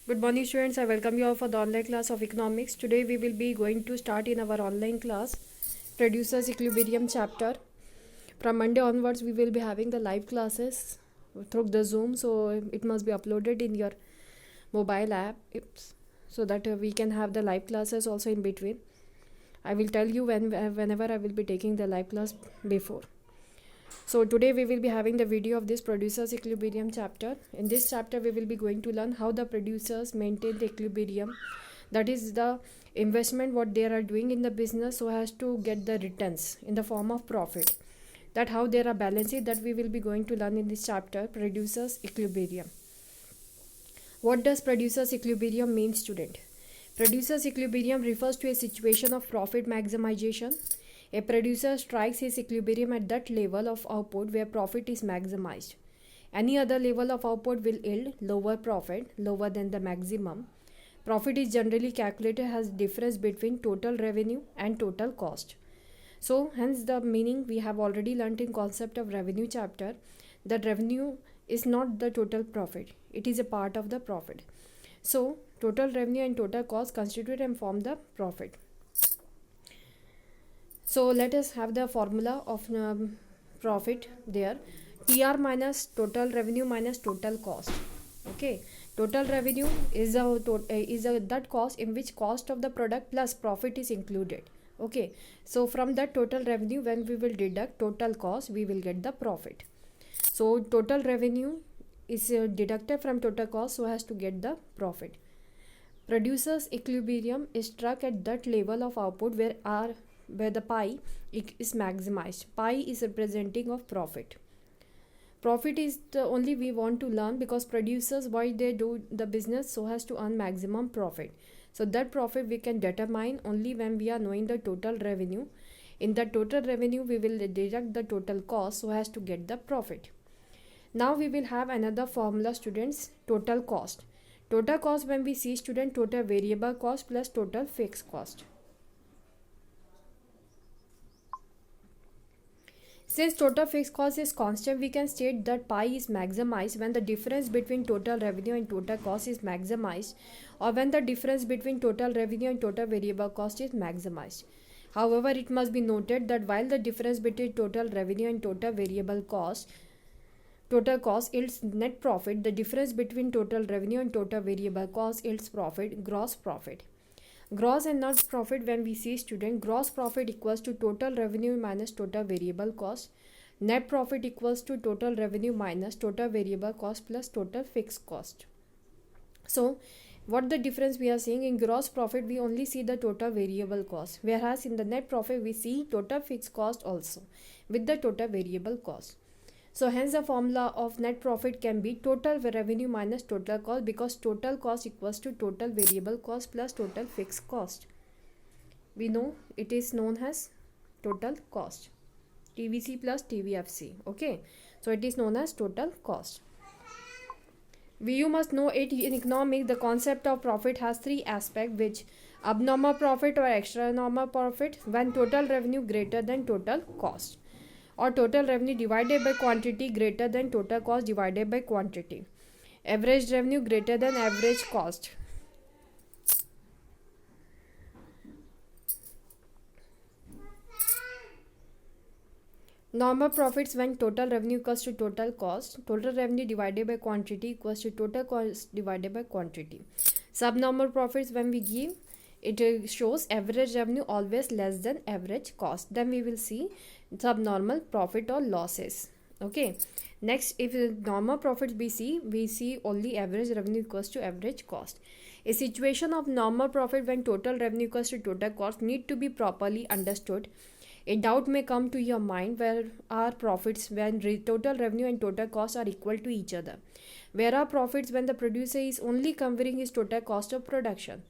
Good morning students, I welcome you all for the online class of economics. Today we will be going to start in our online class Producers Equilibrium chapter. From Monday onwards we will be having the live classes through the Zoom, so it must be uploaded in your mobile app so that we can have the live classes also in between. I will tell you whenever I will be taking the live class before. So today we will be having the video of this producers equilibrium chapter. In this chapter we will be going to learn how the producers maintain the equilibrium, that is the investment what they are doing in the business so as to get the returns in the form of profit, that how they are balancing, that we will be going to learn in this chapter producers equilibrium. What does producers equilibrium mean, student? Producers equilibrium refers to a situation of profit maximization. A producer strikes his equilibrium at that level of output where profit is maximized. Any other level of output will yield lower profit, lower than the maximum. Profit is generally calculated as difference between total revenue and total cost. So hence the meaning we have already learnt in concept of revenue chapter, that revenue is not the total profit, it is a part of the profit. So total revenue and total cost constitute and form the profit. So let us have the formula of profit there. TR minus total revenue minus total cost. Okay, total revenue is that cost in which cost of the product plus profit is included. Okay, so from that total revenue, when we will deduct total cost, we will get the profit. So total revenue is deducted from total cost so as to get the profit. Producer's equilibrium is struck at that level of output where the pi is maximized. Pi is representing of profit. Profit is the only we want to learn, because producers, why they do the business so as to earn maximum profit. So that profit we can determine only when we are knowing the total revenue. In the total revenue we will deduct the total cost so as to get the profit. Now we will have another formula, students, total cost. Total cost, when we see, student, total variable cost plus total fixed cost. Since total fixed cost is constant, we can state that pi is maximized when the difference between total revenue and total cost is maximized, or when the difference between total revenue and total variable cost is maximized. However, it must be noted that while the difference between total revenue and total cost yields net profit, the difference between total revenue and total variable cost yields profit, gross profit. Gross and net profit, when we see, student, gross profit equals to total revenue minus total variable cost. Net profit equals to total revenue minus total variable cost plus total fixed cost. So what the difference we are seeing, in gross profit we only see the total variable cost, whereas in the net profit we see total fixed cost also with the total variable cost. So hence the formula of net profit can be total revenue minus total cost, because total cost equals to total variable cost plus total fixed cost. We know it is known as total cost. TVC plus TVFC. Okay. So it is known as total cost. You must know it in economics, the concept of profit has three aspects, which abnormal profit or extra normal profit when total revenue greater than total cost, or total revenue divided by quantity greater than total cost divided by quantity. Average revenue greater than average cost. Normal profits when total revenue equals to total cost. Total revenue divided by quantity equals to total cost divided by quantity. Subnormal profits, when we give, it shows average revenue always less than average cost. Then we will see subnormal profit or losses. Okay. Next, if normal profits we see only average revenue equals to average cost. A situation of normal profit when total revenue equals to total cost need to be properly understood. A doubt may come to your mind, where are profits when total revenue and total costs are equal to each other? Where are profits when the producer is only covering his total cost of production?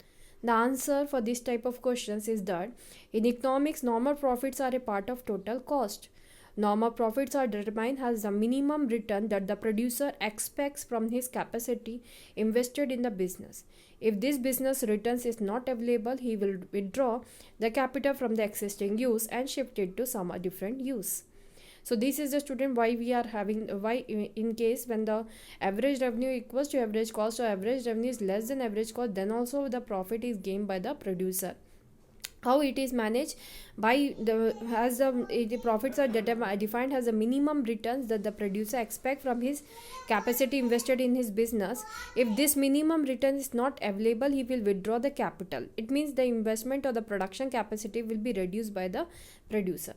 The answer for this type of questions is that in economics, normal profits are a part of total cost. Normal profits are determined as the minimum return that the producer expects from his capacity invested in the business. If this business returns is not available, he will withdraw the capital from the existing use and shift it to some different use. So this is the student why we are having why in case when the average revenue equals to average cost or average revenue is less than average cost, then also the profit is gained by the producer. How it is managed? By the profits are defined as the minimum returns that the producer expect from his capacity invested in his business. If this minimum return is not available, he will withdraw the capital. It means the investment or the production capacity will be reduced by the producer.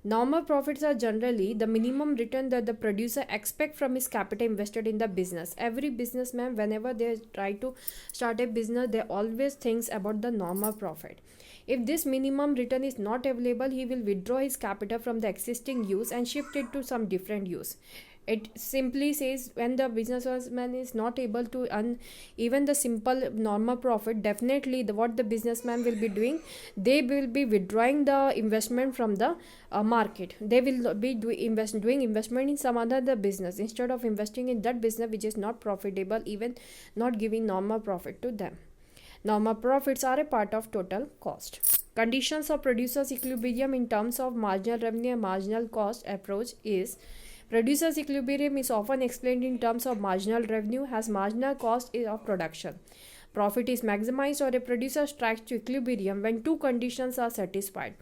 Normal profits are generally the minimum return that the producer expect from his capital invested in the business. Every businessman, whenever they try to start a business, they always thinks about the normal profit. If this minimum return is not available, he will withdraw his capital from the existing use and shift it to some different use. It simply says when the businessman is not able to earn even the simple normal profit, definitely what the businessman will be doing, they will be withdrawing the investment from the market. They will be doing investment in some other business instead of investing in that business which is not profitable, even not giving normal profit to them. Normal profits are a part of total cost. Conditions of producer's equilibrium in terms of marginal revenue and marginal cost approach is: producer's equilibrium is often explained in terms of marginal revenue as marginal cost of production. Profit is maximized or a producer strikes to equilibrium when two conditions are satisfied.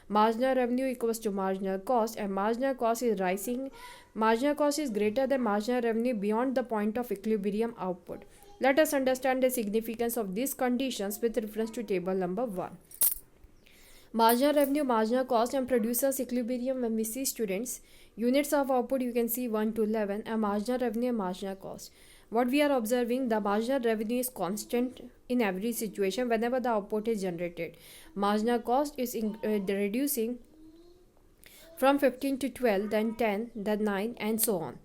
Marginal revenue equals to marginal cost and marginal cost is rising. Marginal cost is greater than marginal revenue beyond the point of equilibrium output. Let us understand the significance of these conditions with reference to table number 1. Marginal revenue, marginal cost and producer's equilibrium. When we see students, units of output you can see 1 to 11 and marginal revenue and marginal cost. What we are observing, the marginal revenue is constant in every situation whenever the output is generated. Marginal cost is reducing from 15 to 12, then 10, then 9 and so on.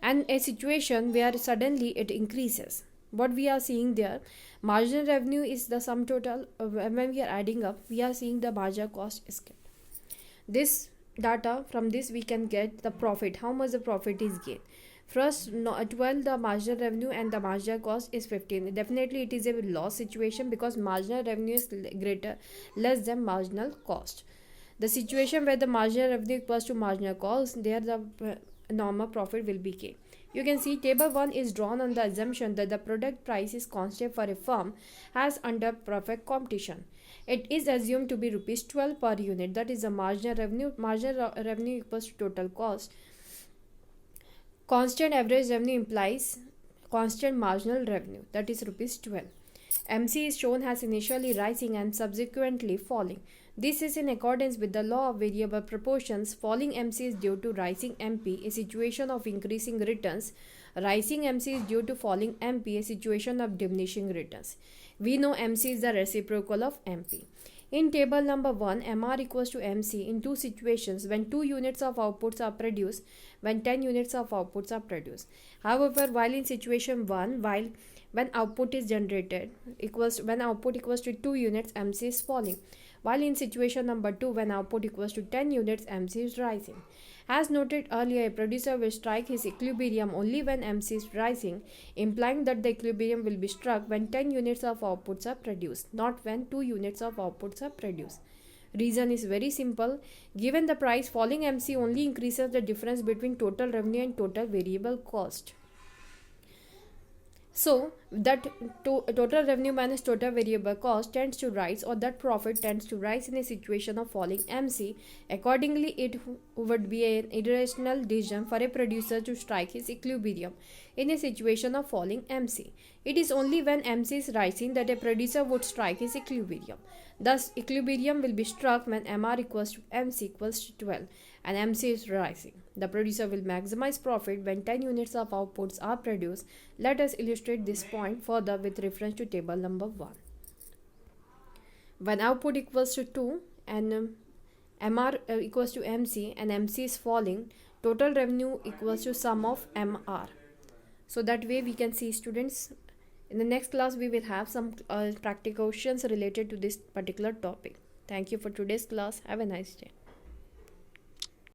And a situation where suddenly it increases. What we are seeing there, marginal revenue is the sum total. When we are adding up, we are seeing the marginal cost is kept. This data, from this we can get the profit, how much the profit is gained. First, 12 the marginal revenue and the marginal cost is 15. Definitely it is a loss situation because marginal revenue is less than marginal cost. The situation where the marginal revenue equals to marginal cost, there the normal profit will be gained. You can see table 1 is drawn on the assumption that the product price is constant for a firm as under perfect competition. It is assumed to be rupees 12 per unit, that is the marginal revenue. Marginal revenue equals to total cost. Constant average revenue implies constant marginal revenue, that is rupees 12. MC is shown as initially rising and subsequently falling. This is in accordance with the law of variable proportions. Falling MC is due to rising MP, a situation of increasing returns. Rising MC is due to falling MP, a situation of diminishing returns. We know MC is the reciprocal of MP. In table number 1, MR equals to MC in two situations: when 2 units of outputs are produced, when 10 units of outputs are produced. However, while in situation 1, when output is generated when output equals to 2 units, MC is falling. While in situation number 2, when output equals to 10 units, MC is rising. As noted earlier, a producer will strike his equilibrium only when MC is rising, implying that the equilibrium will be struck when 10 units of outputs are produced, not when 2 units of outputs are produced. Reason is very simple. Given the price, falling MC only increases the difference between total revenue and total variable cost. So that total revenue minus total variable cost tends to rise, or that profit tends to rise in a situation of falling MC. Accordingly, it would be an irrational decision for a producer to strike his equilibrium in a situation of falling MC. It is only when MC is rising that a producer would strike his equilibrium. Thus, equilibrium will be struck when MR equals to MC equals to 12 and MC is rising. The producer will maximize profit when 10 units of outputs are produced. Let us illustrate this point further with reference to table number 1. When output equals to 2 and MR equals to MC and MC is falling, total revenue equals to sum of MR. So that way we can see, students, in the next class we will have some practical questions related to this particular topic. Thank you for today's class. Have a nice day.